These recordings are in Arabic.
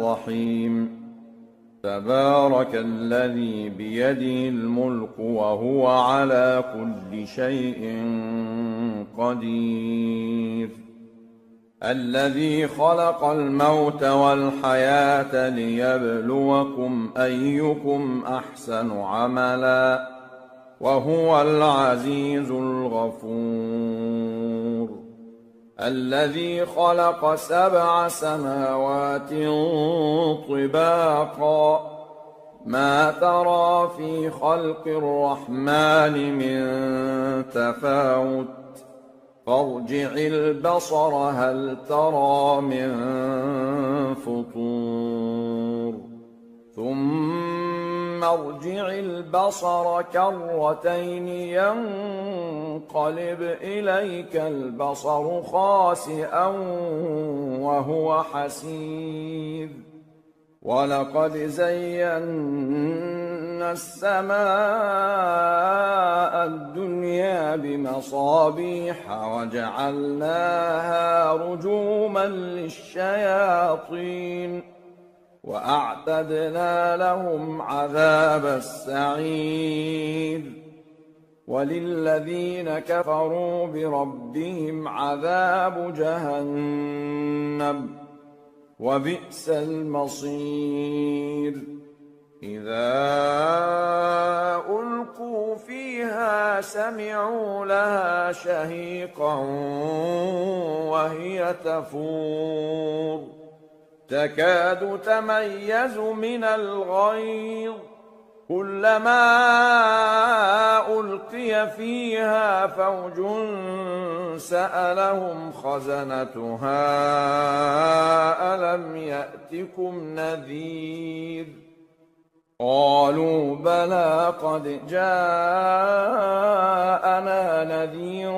الرحيم تبارك الذي بيده الملك وهو على كل شيء قدير الذي خلق الموت والحياة ليبلوكم أيكم أحسن عملا وهو العزيز الغفور الذي خلق 7 سماوات طباقا ما ترى في خلق الرحمن من تفاوت فارجع البصر هل ترى من فطور ثم ارجع البصر كرتين ينقلب إليك البصر خاسئا وهو حسير ولقد زينا السماء الدنيا بمصابيح وجعلناها رجوما للشياطين وأعتدنا لهم عذاب السعير وللذين كفروا بربهم عذاب جهنم وبئس المصير إذا ألقوا فيها سمعوا لها شهيقا وهي تفور تكاد تميز من الغيظ كلما ألقي فيها فوج سألهم خزنتها ألم يأتكم نذير قالوا بلى قد جاءنا نذير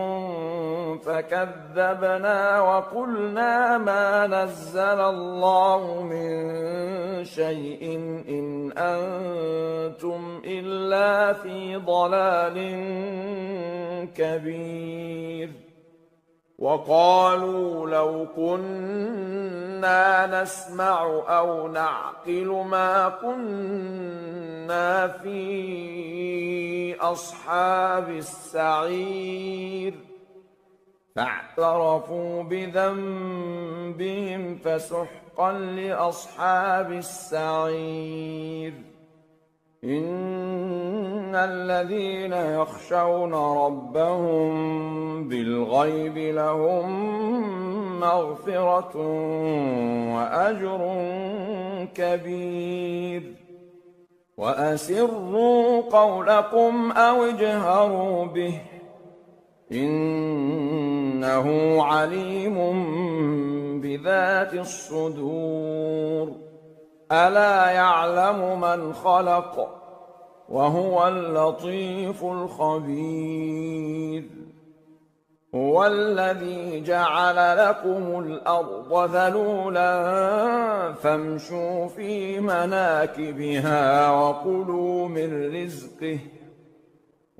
فكذبنا وقلنا ما نزل الله من شيء إن أنتم إلا في ضلال كبير وقالوا لو كنا نسمع أو نعقل ما كنا في أصحاب السعير فاعترفوا بذنبهم فسحقا لأصحاب السعير إن الذين يخشون ربهم بالغيب لهم مغفرة وأجر كبير وأسروا قولكم أو اجهروا به إنه عليم بذات الصدور ألا يعلم من خلق وهو اللطيف الخبير هو الذي جعل لكم الأرض ذلولا فامشوا في مناكبها وكلوا من رزقه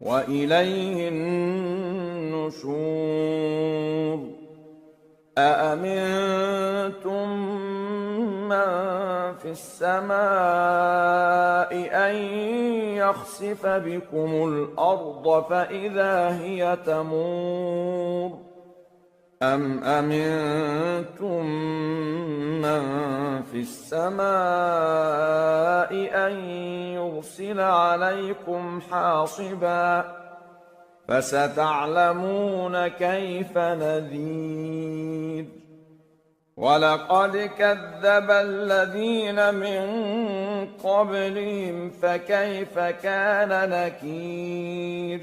وإليه النشور أأمنتم من في السماء أن يخسف بكم الأرض فإذا هي تمور أم أمنتم من في السماء أن يرسل عليكم حاصبا فستعلمون كيف نذير ولقد كذب الذين من قبلهم فكيف كان نكير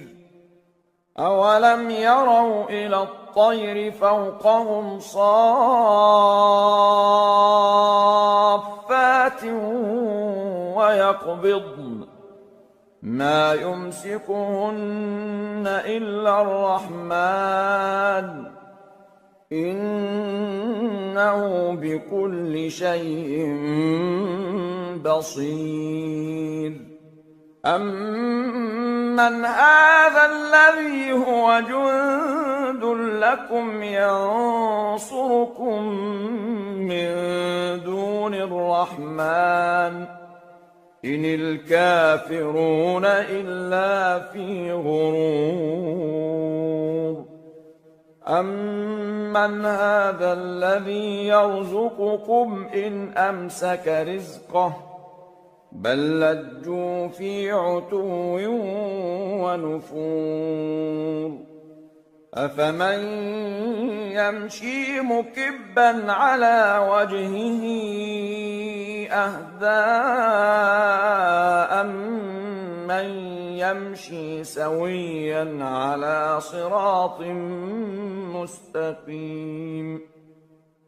أولم يروا إلى الطير فوقهم صافات ويقبضن ما يمسكهن إلا الرحمن إنه بكل شيء بصير أمن هذا الذي هو جند جند لكم ينصركم من دون الرحمن إن الكافرون إلا في غرور أمن هذا الذي يرزقكم إن أمسك رزقه بل لجوا في عتو ونفور أفمن يمشي مكبا على وجهه أهدى أمن يمشي سويا على صراط مستقيم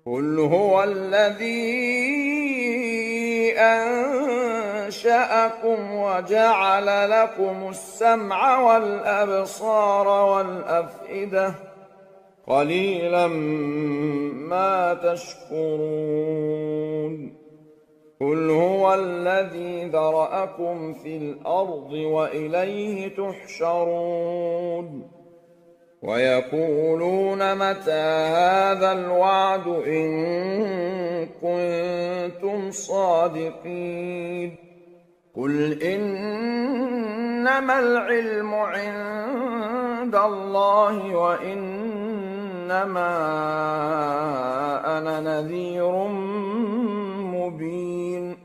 قل هو الذي أنشأكم وجعل لكم السمع والأبصار والأفئدة قليلا ما تشكرون قل هو الذي ذرأكم في الأرض وإليه تحشرون ويقولون متى هذا الوعد إن كنتم صادقين قل إنما العلم عند الله وإنما أنا نذير مبين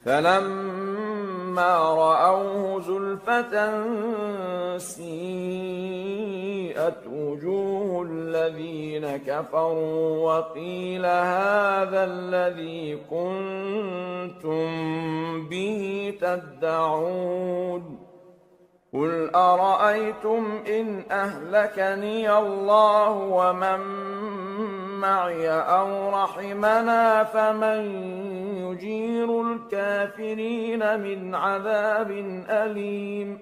فلما رأوه زلفة سيئت وجوه الذين كفروا وقيل هذا الذي كنتم به تدعون قل أرأيتم إن أهلكني الله ومن معي أو رحمنا فمن يجير الكافرين من عذاب أليم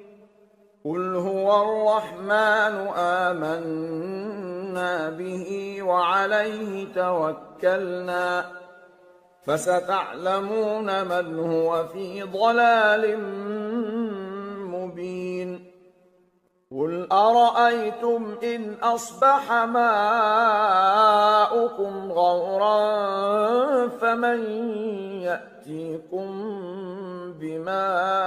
قل هو الرحمن آمنا به وعليه توكلنا فستعلمون من هو في ضلال مبين قل أرأيتم إن أصبح ماؤكم غورا فمن يأتيكم بماء